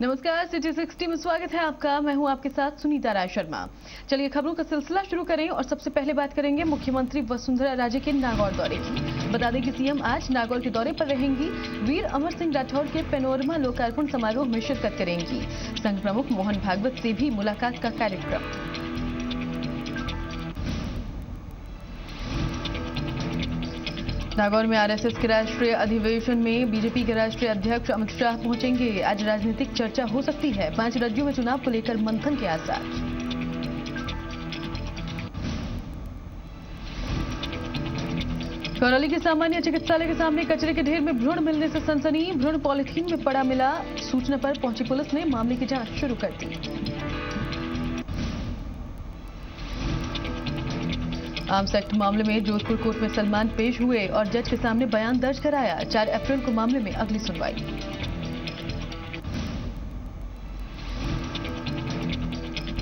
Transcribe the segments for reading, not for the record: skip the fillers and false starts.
नमस्कार, सिटी 60 में स्वागत है आपका। मैं हूं आपके साथ सुनीता राय शर्मा। चलिए खबरों का सिलसिला शुरू करें और सबसे पहले बात करेंगे मुख्यमंत्री वसुंधरा राजे के नागौर दौरे की। बता दें कि सीएम आज नागौर के दौरे पर रहेंगी। वीर अमर सिंह राठौर के पेनोरमा लोकार्पण समारोह में शिरकत करेंगी। संघ प्रमुख मोहन भागवत से भी मुलाकात का कार्यक्रम। नागौर में आरएसएस के राष्ट्रीय अधिवेशन में बीजेपी के राष्ट्रीय अध्यक्ष अमित शाह पहुंचेंगे। आज राजनीतिक चर्चा हो सकती है। 5 राज्यों में चुनाव को लेकर मंथन के आसार। करौली के सामान्य चिकित्सालय के सामने कचरे के ढेर में भ्रूण मिलने से सनसनी। भ्रूण पॉलिथीन में पड़ा मिला। सूचना पर पहुंची पुलिस ने मामले की जांच शुरू कर दी। आर्म्स एक्ट मामले में जोधपुर कोर्ट में सलमान पेश हुए और जज के सामने बयान दर्ज कराया। 4 अप्रैल को मामले में अगली सुनवाई।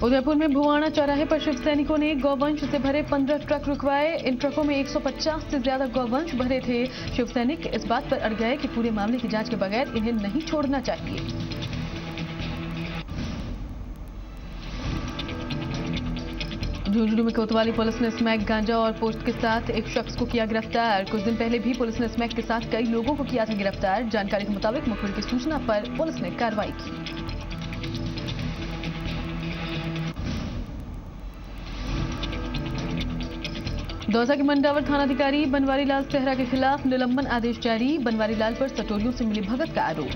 उदयपुर में भुवाणा चौराहे पर शिव सैनिकों ने गौवंश से भरे 15 ट्रक रुकवाए। इन ट्रकों में 150 से ज्यादा गौवंश भरे थे। शिव सैनिक इस बात पर अड़ गए कि पूरे मामले की जांच के बगैर इन्हें नहीं छोड़ना चाहिए। झुंझुनू में कोतवाली पुलिस ने स्मैक गांजा और पोस्ट के साथ एक शख्स को किया गिरफ्तार। कुछ दिन पहले भी पुलिस ने स्मैक के साथ कई लोगों को किया था गिरफ्तार। जानकारी के मुताबिक मुखबिर की सूचना पर पुलिस ने कार्रवाई की। दौसा के मंडावर थानाधिकारी बनवारी लाल सेहरा के खिलाफ निलंबन आदेश जारी। बनवारी लाल पर सटोरियों से मिली भगत का आरोप।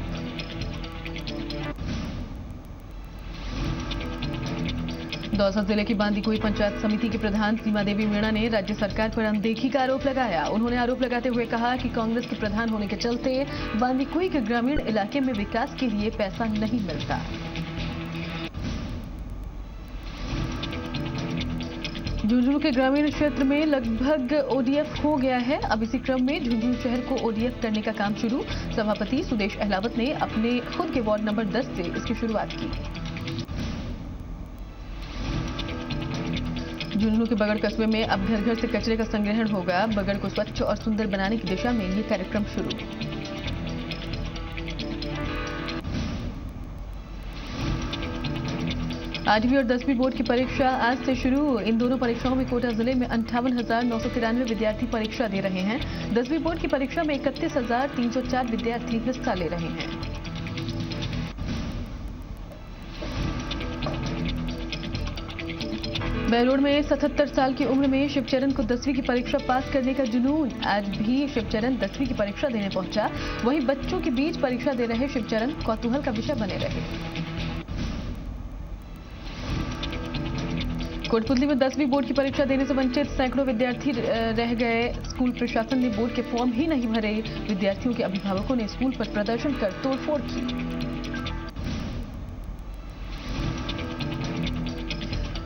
दौसा जिले की बांदीकुई पंचायत समिति के प्रधान सीमा देवी मीणा ने राज्य सरकार पर अनदेखी का आरोप लगाया। उन्होंने आरोप लगाते हुए कहा कि कांग्रेस के प्रधान होने के चलते बांदीकुई के ग्रामीण इलाके में विकास के लिए पैसा नहीं मिलता। झुंझुनू के ग्रामीण क्षेत्र में लगभग ओडीएफ हो गया है। अब इसी क्रम में झुंझुनू शहर को ओडीएफ करने का काम शुरू। सभापति सुदेश अहलावत ने अपने खुद के वार्ड नंबर 10 से इसकी शुरुआत की। झुंझुनू के बगड़ कस्बे में अब घर घर से कचरे का संग्रहण होगा। बगड़ को स्वच्छ और सुंदर बनाने की दिशा में ये कार्यक्रम शुरू। आठवीं और 10वीं बोर्ड की परीक्षा आज से शुरू। इन दोनों परीक्षाओं में कोटा जिले में 58,993 विद्यार्थी परीक्षा दे रहे हैं। 10वीं बोर्ड की परीक्षा में 31,304 विद्यार्थी हिस्सा ले रहे हैं। बहरोड में 77 साल की उम्र में शिवचरण को 10वीं की परीक्षा पास करने का जुनून। आज भी शिवचरण 10वीं की परीक्षा देने पहुंचा। वहीं बच्चों के बीच परीक्षा दे रहे शिवचरण कौतूहल का विषय बने रहे। कोटपुतली में 10वीं बोर्ड की परीक्षा देने से वंचित सैकड़ों विद्यार्थी रह गए। स्कूल प्रशासन ने बोर्ड के फॉर्म ही नहीं भरे। विद्यार्थियों के अभिभावकों ने स्कूल पर प्रदर्शन कर तोड़फोड़ की।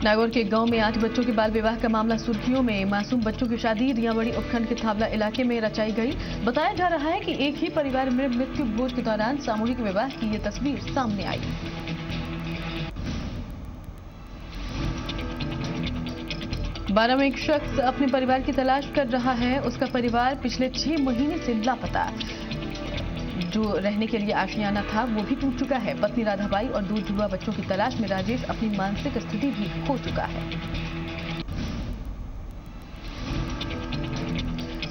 नागौर के गांव में 8 बच्चों के बाल विवाह का मामला सुर्खियों में। मासूम बच्चों की शादी रियाबड़ी उपखंड के थावला इलाके में रचाई गई। बताया जा रहा है कि एक ही परिवार में मृत्यु भोज के दौरान सामूहिक विवाह की ये तस्वीर सामने आई। बारह में एक शख्स अपने परिवार की तलाश कर रहा है। उसका परिवार पिछले 6 महीने से लापता। जो रहने के लिए आशियाना था वो भी टूट चुका है। पत्नी राधाबाई और 2 जुड़वा बच्चों की तलाश में राजेश अपनी मानसिक स्थिति भी खो चुका है।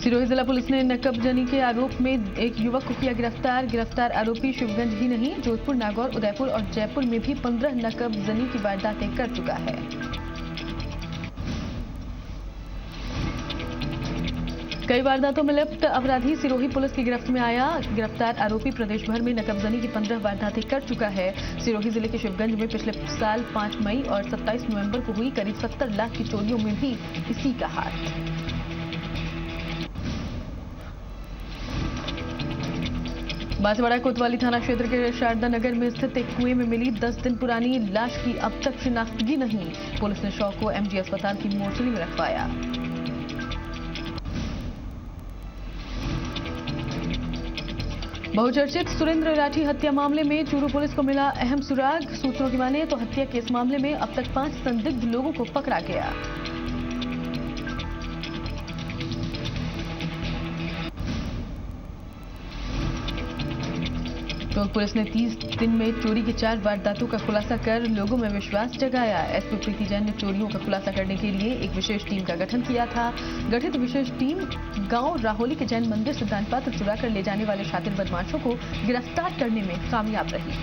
सिरोही जिला पुलिस ने नकबजनी के आरोप में एक युवक को किया गिरफ्तार। गिरफ्तार आरोपी शिवगंज ही नहीं, जोधपुर, नागौर, उदयपुर और जयपुर में भी 15 नकबजनी की वारदातें कर चुका है। कई वारदातों में लिप्त अपराधी सिरोही पुलिस की गिरफ्त में आया। गिरफ्तार आरोपी प्रदेश भर में नकबजनी की 15 वारदातें कर चुका है। सिरोही जिले के शिवगंज में पिछले साल 5 मई और 27 नवंबर को हुई करीब 70 लाख की चोरियों में भी इसी का हाथ। बांसवाड़ा कोतवाली थाना क्षेत्र के शारदा नगर में स्थित एक कुएं में मिली 10 दिन पुरानी लाश की अब तक शिनाख्तगी नहीं। पुलिस ने शव को एमजी अस्पताल की मोर्चरी में रखवाया। बहुचर्चित सुरेंद्र राठी हत्या मामले में चूरू पुलिस को मिला अहम सुराग। सूत्रों की माने तो हत्या के इस मामले में अब तक 5 संदिग्ध लोगों को पकड़ा गया। टोंक पुलिस ने 30 दिन में चोरी की 4 वारदातों का खुलासा कर लोगों में विश्वास जगाया। एसपी प्रीति जैन ने चोरियों का खुलासा करने के लिए एक विशेष टीम का गठन किया था। गठित विशेष टीम गांव राहोली के जैन मंदिर से दान पात्र चुरा कर ले जाने वाले शातिर बदमाशों को गिरफ्तार करने में कामयाब रही।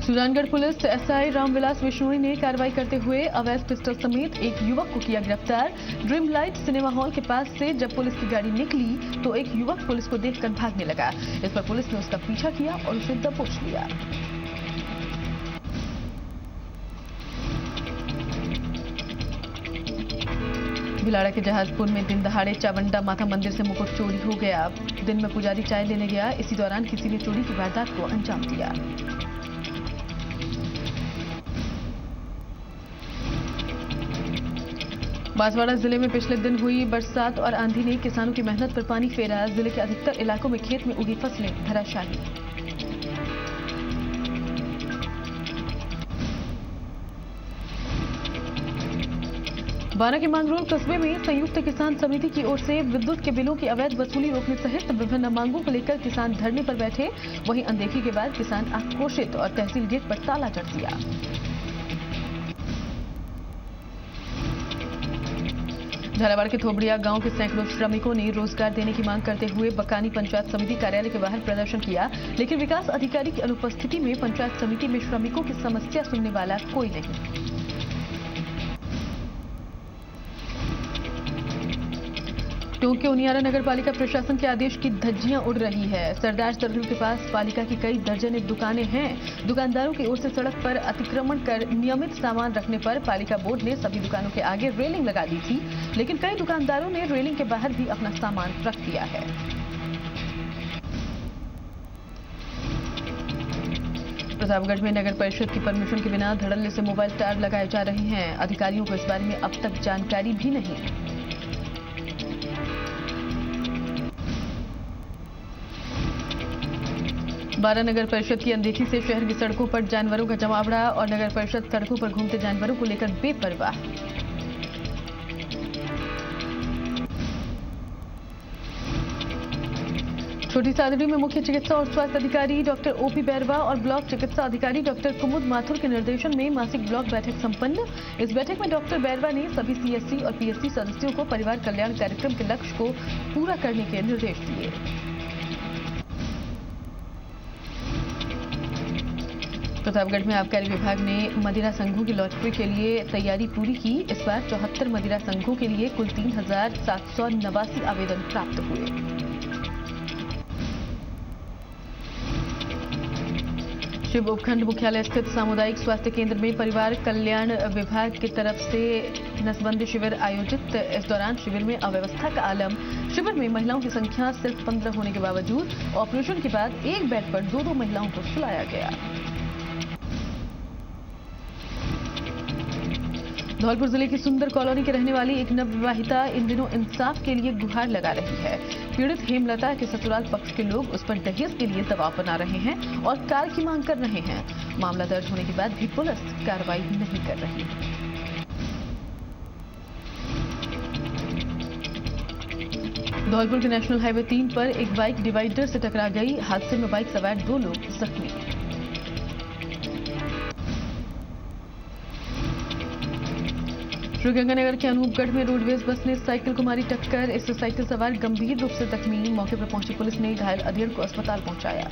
सुजानगढ़ पुलिस एसआई रामविलास विश्नोई ने कार्रवाई करते हुए अवैध पिस्टल समेत एक युवक को किया गिरफ्तार। ड्रीम लाइट सिनेमा हॉल के पास से जब पुलिस की गाड़ी निकली तो एक युवक पुलिस को देखकर भागने लगा। इस पर पुलिस ने उसका पीछा किया और उसे दबोच लिया। भिलाड़ा के जहाजपुर में दिन दहाड़े चावंडा माता मंदिर से मुकुट चोरी हो गया। दिन में पुजारी चाय लेने गया, इसी दौरान किसी ने चोरी की वारदात को अंजाम दिया। बांसवाड़ा जिले में पिछले दिन हुई बरसात और आंधी ने किसानों की मेहनत पर पानी फेरा। जिले के अधिकतर इलाकों में खेत में उगी फसलें धराशायी। बारा के मांगरोल कस्बे में संयुक्त किसान समिति की ओर से विद्युत के बिलों की अवैध वसूली रोकने सहित विभिन्न मांगों को लेकर किसान धरने पर बैठे। वहीं अनदेखी के बाद किसान आक्रोशित और तहसील गेट पर ताला जड़ दिया। झालावाड़ के थोबड़िया गांव के सैकड़ों श्रमिकों ने रोजगार देने की मांग करते हुए बकानी पंचायत समिति कार्यालय के बाहर प्रदर्शन किया, लेकिन विकास अधिकारी की अनुपस्थिति में पंचायत समिति में श्रमिकों की समस्या सुनने वाला कोई नहीं। टोंक के उनियारा नगर पालिका प्रशासन के आदेश की धज्जियां उड़ रही है। सरदार सर्कल के पास पालिका की कई दर्जने दुकानें हैं। दुकानदारों की ओर से सड़क पर अतिक्रमण कर नियमित सामान रखने पर पालिका बोर्ड ने सभी दुकानों के आगे रेलिंग लगा दी थी, लेकिन कई दुकानदारों ने रेलिंग के बाहर भी अपना सामान रख दिया है। प्रतापगढ़ में नगर परिषद की परमिशन के बिना धड़ल्ले से मोबाइल टावर लगाए जा रहे हैं। अधिकारियों को इस बारे में अब तक जानकारी भी नहीं। बारा नगर परिषद की अनदेखी से शहर की सड़कों पर जानवरों का जमावड़ा और नगर परिषद सड़कों पर घूमते जानवरों को लेकर बेपरवाह। छोटी सादड़ी में मुख्य चिकित्सा और स्वास्थ्य अधिकारी डॉक्टर ओपी बैरवा और ब्लॉक चिकित्सा अधिकारी डॉक्टर कुमुद माथुर के निर्देशन में मासिक ब्लॉक बैठक संपन्न। इस बैठक में डॉक्टर बैरवा ने सभी सीएससी और पीएससी सदस्यों को परिवार कल्याण कार्यक्रम के लक्ष्य को पूरा करने के निर्देश दिए। प्रतापगढ़ में आबकारी विभाग ने मदिरा संघों की लॉटरी के लिए तैयारी पूरी की। इस बार 74 मदिरा संघों के लिए कुल 3,789 आवेदन प्राप्त हुए। शिव उपखंड मुख्यालय स्थित सामुदायिक स्वास्थ्य केंद्र में परिवार कल्याण विभाग की तरफ से नसबंदी शिविर आयोजित। इस दौरान शिविर में अव्यवस्था का आलम। शिविर में महिलाओं की संख्या सिर्फ 15 होने के बावजूद ऑपरेशन के बाद एक बेड पर 2-2 महिलाओं को सुलाया गया। धौलपुर जिले की सुंदर कॉलोनी के रहने वाली एक नवविवाहिता इन दिनों इंसाफ के लिए गुहार लगा रही है। पीड़ित हेमलता के ससुराल पक्ष के लोग उस पर दहेज के लिए दबाव बना रहे हैं और कार की मांग कर रहे हैं। मामला दर्ज होने के बाद भी पुलिस कार्रवाई नहीं कर रही। धौलपुर के नेशनल हाईवे 3 पर एक बाइक डिवाइडर से टकरा गई। हादसे में बाइक सवार 2 लोग जख्मी। श्रीगंगानगर के अनूपगढ़ में रोडवेज बस ने साइकिल को मारी टक्कर। इससे साइकिल सवार गंभीर रूप से जख्मी। मौके पर पहुंची पुलिस ने घायल अधेड़ को अस्पताल पहुंचाया।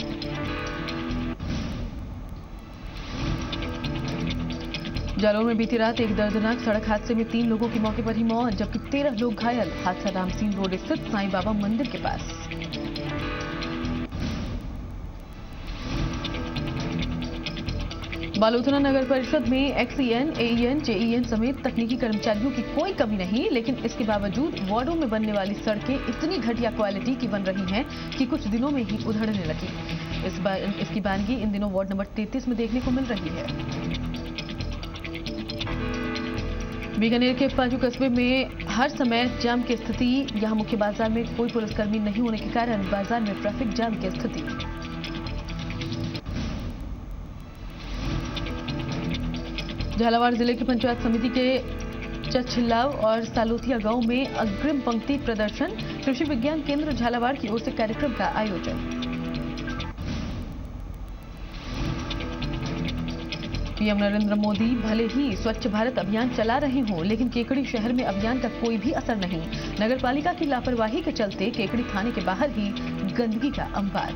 जालौर में बीती रात एक दर्दनाक सड़क हादसे में 3 लोगों की मौके पर ही मौत, जबकि 13 लोग घायल। हादसा रामसीन रोड स्थित साईं बाबा मंदिर के पास। बालोतरा नगर परिषद में एक्सईएन, एईएन, जेईएन समेत तकनीकी कर्मचारियों की कोई कमी नहीं, लेकिन इसके बावजूद वार्डों में बनने वाली सड़कें इतनी घटिया क्वालिटी की बन रही हैं कि कुछ दिनों में ही उधड़ने लगी। इसकी बानगी इन दिनों वार्ड नंबर 33 में देखने को मिल रही है। बीकानेर के पाजू कस्बे में हर समय जाम की स्थिति। यहां मुख्य बाजार में कोई पुलिसकर्मी नहीं होने के कारण बाजार में ट्रैफिक जाम की स्थिति। झालावाड़ जिले की पंचायत समिति के चछिल्लाव और सालोथिया गांव में अग्रिम पंक्ति प्रदर्शन। कृषि विज्ञान केंद्र झालावाड़ की ओर से कार्यक्रम का आयोजन। पीएम नरेंद्र मोदी भले ही स्वच्छ भारत अभियान चला रहे हों, लेकिन केकड़ी शहर में अभियान का कोई भी असर नहीं। नगरपालिका की लापरवाही के चलते केकड़ी थाने के बाहर ही गंदगी का अंबार।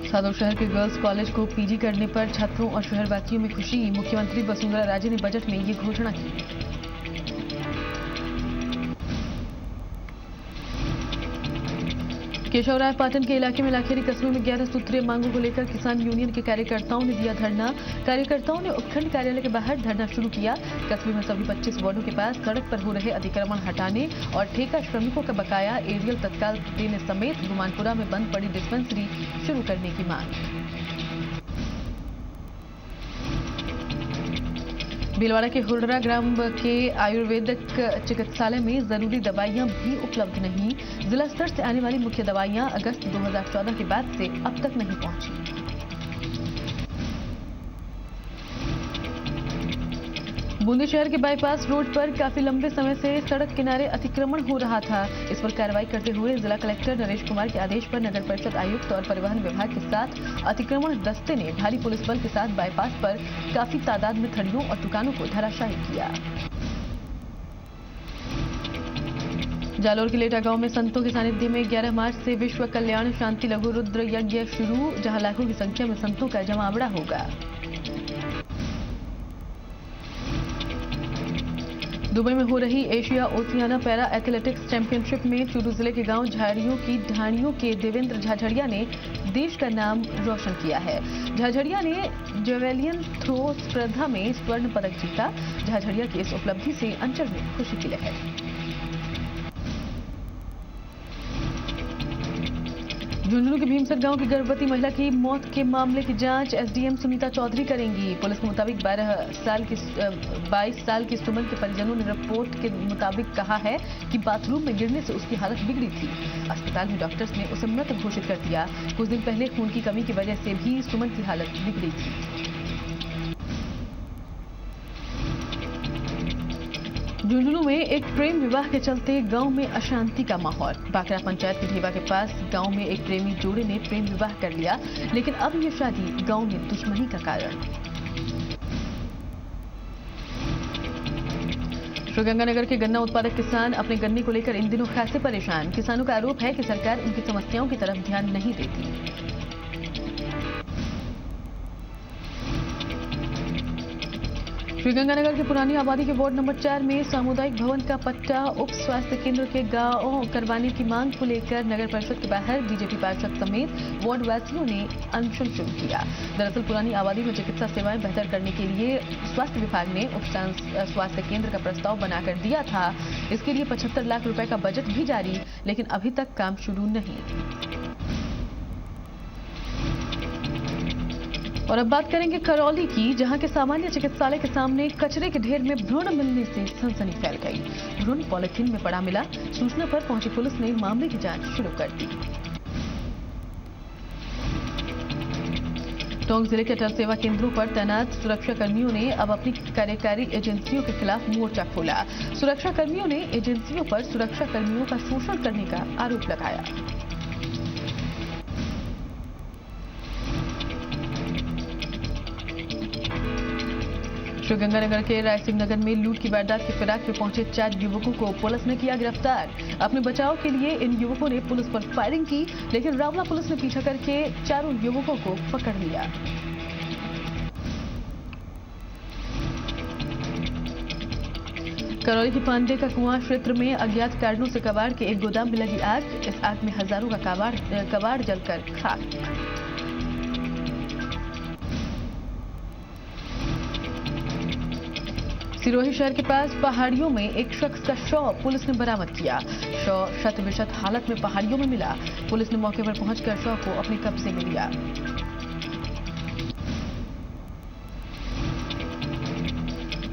सादौर शहर के गर्ल्स कॉलेज को पीजी करने पर छात्रों और शहरवासियों में खुशी। मुख्यमंत्री वसुंधरा राजे ने बजट में ये घोषणा की। केशवराय पाटन के इलाके में लाखेरी कस्बे में 11 सूत्रीय मांगों को लेकर किसान यूनियन के कार्यकर्ताओं ने दिया धरना। कार्यकर्ताओं ने उपखंड कार्यालय के बाहर धरना शुरू किया। कस्बे में सभी 25 वार्डों के पास सड़क पर हो रहे अतिक्रमण हटाने और ठेका श्रमिकों का बकाया एरियल तत्काल देने समेत गुमानपुरा में बंद पड़ी डिस्पेंसरी शुरू करने की मांग। भीलवाड़ा के हुर्रा ग्राम के आयुर्वेदिक चिकित्सालय में जरूरी दवाइयां भी उपलब्ध नहीं। जिला स्तर से आने वाली मुख्य दवाइयां अगस्त 2014 के बाद से अब तक नहीं पहुंची। बूंदी शहर के बाईपास रोड पर काफी लंबे समय से सड़क किनारे अतिक्रमण हो रहा था। इस पर कार्रवाई करते हुए जिला कलेक्टर नरेश कुमार के आदेश पर नगर परिषद आयुक्त और परिवहन विभाग के साथ अतिक्रमण दस्ते ने भारी पुलिस बल के साथ बाईपास पर काफी तादाद में ठड़ियों और दुकानों को धराशायी किया। जालोर के लेटा गांव में संतों के सानिध्य में 11 मार्च से विश्व कल्याण शांति लघु रुद्र यज्ञ शुरू, जहां लाखों की संख्या में संतों का जमावड़ा होगा। दुबई में हो रही Asia Oceania para athletics championship में चूरू जिले के गांव झाड़ियों की ढाणियों के देवेंद्र झाझड़िया ने देश का नाम रोशन किया है। झाझड़िया ने जेवेलियन थ्रो स्पर्धा में स्वर्ण पदक जीता। झाझड़िया की इस उपलब्धि से अंचल में खुशी की लहर। झुंझुनू के भीमसर गांव की गर्भवती महिला की मौत के मामले की जांच एसडीएम सुनीता चौधरी करेंगी। पुलिस के मुताबिक 22 साल की सुमन के परिजनों ने रिपोर्ट के मुताबिक कहा है कि बाथरूम में गिरने से उसकी हालत बिगड़ी थी। अस्पताल में डॉक्टर्स ने उसे मृत घोषित कर दिया। कुछ दिन पहले खून की कमी की वजह से भी सुमन की हालत बिगड़ी थी। झुंझुनू में एक प्रेम विवाह के चलते गांव में अशांति का माहौल। बाकरा पंचायत के ढेवा के पास गांव में एक प्रेमी जोड़े ने प्रेम विवाह कर लिया, लेकिन अब ये शादी गांव में दुश्मनी का कारण। श्रीगंगानगर के गन्ना उत्पादक किसान अपने गन्ने को लेकर इन दिनों खासे परेशान। किसानों का आरोप है कि सरकार उनकी समस्याओं की तरफ ध्यान नहीं देती। श्रीगंगानगर के पुरानी आबादी के वार्ड नंबर 4 में सामुदायिक भवन का पट्टा उप स्वास्थ्य केंद्र के गांव करवाने की मांग को लेकर नगर परिषद के बाहर बीजेपी पार्षद समेत वार्ड वासियों ने अनशन शुरू किया। दरअसल पुरानी आबादी में चिकित्सा सेवाएं बेहतर करने के लिए स्वास्थ्य विभाग ने उप स्वास्थ्य केंद्र का प्रस्ताव बनाकर दिया था। इसके लिए 75 लाख रुपए का बजट भी जारी, लेकिन अभी तक काम शुरू नहीं। और अब बात करेंगे करौली की, जहां के सामान्य चिकित्सालय के सामने कचरे के ढेर में भ्रूण मिलने से सनसनी फैल गई। भ्रूण पॉलिथीन में पड़ा मिला। सूचना पर पहुंची पुलिस ने मामले की जांच शुरू कर दी। टोंक जिले के अटल सेवा केंद्रों पर तैनात सुरक्षा कर्मियों ने अब अपनी कार्यकारी एजेंसियों के खिलाफ मोर्चा खोला। सुरक्षा कर्मियों ने एजेंसियों पर सुरक्षा कर्मियों का शोषण करने का आरोप लगाया। श्रीगंगानगर के रायसिंह नगर में लूट की वारदात की फिराक में पहुंचे 4 युवकों को पुलिस ने किया गिरफ्तार। अपने बचाव के लिए इन युवकों ने पुलिस पर फायरिंग की, लेकिन रावला पुलिस ने पीछा करके चारों युवकों को पकड़ लिया। करौली के पांडे का कुआं क्षेत्र में अज्ञात कारणों से कबाड़ के एक गोदाम में लगी आग। इस आग में हजारों का कबाड़ जलकर खाक। सिरोही शहर के पास पहाड़ियों में एक शख्स का शव पुलिस ने बरामद किया। शव शत विशत हालत में पहाड़ियों में मिला। पुलिस ने मौके पर पहुंचकर शव को अपने कब्जे में लिया।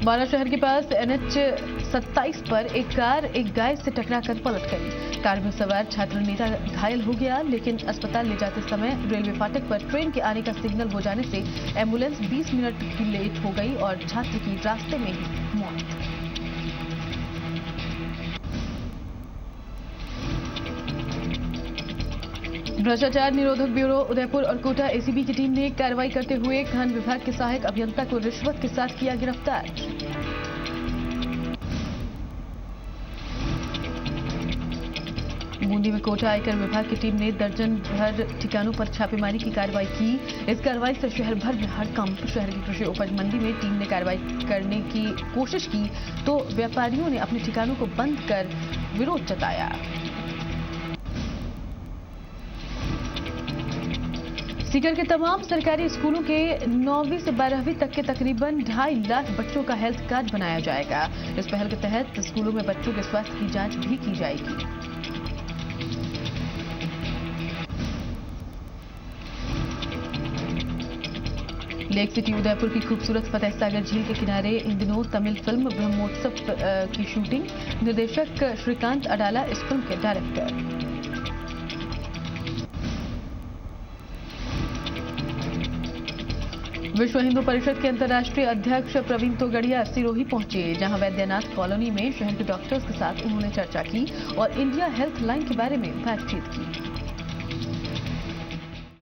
बारा शहर के पास NH 27 पर एक कार एक गाय से टकराकर पलट गई। कार में सवार छात्र नेता घायल हो गया, लेकिन अस्पताल ले जाते समय रेलवे फाटक पर ट्रेन के आने का सिग्नल हो जाने से एम्बुलेंस 20 मिनट की लेट हो गई और छात्र की रास्ते में ही मौत। भ्रष्टाचार निरोधक ब्यूरो उदयपुर और कोटा एसीबी की टीम ने कार्रवाई करते हुए खान विभाग के सहायक अभियंता को रिश्वत के साथ किया गिरफ्तार। बूंदी में कोटा आयकर विभाग की टीम ने दर्जन भर ठिकानों पर छापेमारी की कार्रवाई की। इस कार्रवाई से शहर भर में हड़कंप। शहर की कृषि उपज मंडी में टीम ने कार्रवाई करने की कोशिश की तो व्यापारियों ने अपने ठिकानों को बंद कर विरोध जताया। सीकर के तमाम सरकारी स्कूलों के 9वीं से 12वीं तक के तकरीबन 2.5 लाख बच्चों का हेल्थ कार्ड बनाया जाएगा। इस पहल के तहत स्कूलों में बच्चों के स्वास्थ्य की जांच भी की जाएगी। लेक सिटी उदयपुर की खूबसूरत फतेह सागर झील के किनारे इन दिनों तमिल फिल्म ब्रह्मोत्सव की शूटिंग। निर्देशक श्रीकांत अडाला इस फिल्म के डायरेक्टर। विश्व हिंदू परिषद के अंतर्राष्ट्रीय अध्यक्ष प्रवीण तोगड़िया सिरोही पहुंचे, जहां वैद्यनाथ कॉलोनी में शहर के डॉक्टर्स के साथ उन्होंने चर्चा की और इंडिया हेल्थ लाइन के बारे में बातचीत की।